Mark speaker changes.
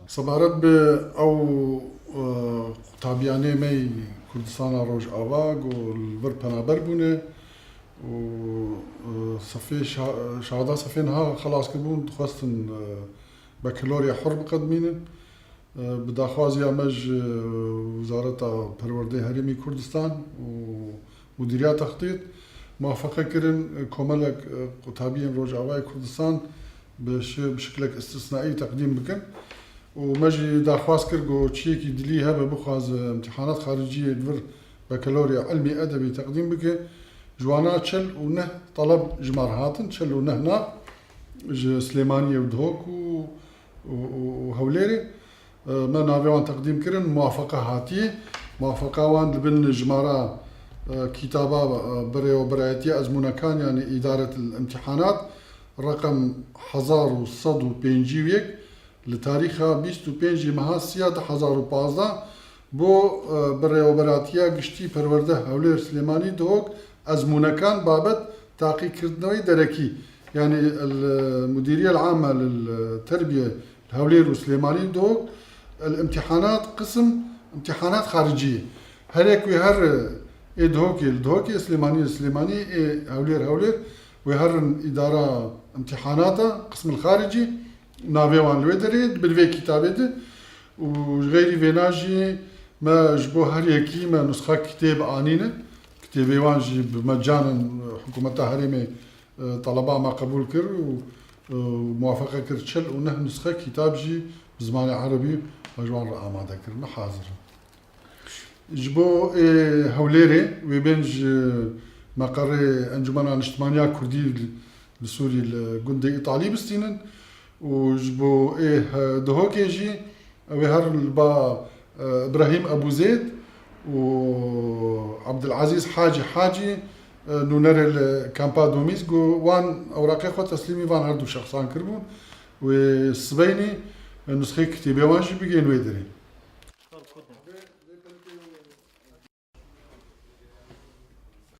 Speaker 1: صبارت ب او قوتابیانه می کردستان روج آواگ و البر پنابر بونه و صفي شهادة صفينها خلاص كبون خواستن بكالوريا حر بقدمين بداخوازي مج وزارة پرورده هرمي كردستان ومديريات تخطيط موافقة كرن كوملك قوتابيين روج آواي كردستان بشكلك استثنائي تقديم بكن ومجي داخواز كرجو تشيكي دليها ببخواز امتحانات خارجية دفر بكالوريا علمي أدبي تقديم بك جوانا تشل ونه طلب جمار هاتن تشل ونهنا سليمانية ودهوك وهوليري ما نافيوان تقديم كرن موافقة هاتي موافقة وان لبن جمارا كتابة بري وبرياتي أزمونا كان يعني إدارة الامتحانات رقم 1105 لتاريخها 25 مها 2015 بو بريوبراتيا قشتي پرورده هولير سليماني دوك أزمونكان بابت تاقي كردنوي دركي يعني المديرية العامة للتربية هولير وسليماني دوك الامتحانات قسم امتحانات خارجية هريك ويهر الدهوكي سليماني هولير ويهر إدارة امتحاناته قسم الخارجي نافيوان الويدريد بالفي كتابه وغيري فيناجي ما جبو هر يكي ما نسخة كتاب آنينة كتابي وانجي بمجانا حكومة هرمي طلباء ما قبول كر وموافقة كر تشل ونه نسخة كتاب جي بزمان عربي مجوان رآمادة كرنا حاضر جبو هوليري ويبنج مقر انجمن اجتماعية كردي لسوري الجندي إيطالي بستينن وجبو دهوكي جي وهر البا إبراهيم أبو زيد وعبد العزيز حاجي نونر الكامبا دوميسكو وان أوراقي خو تسليمي وان هردو شخصان كربون والسبيني نسخة كتابي وانجي بيجين ويدري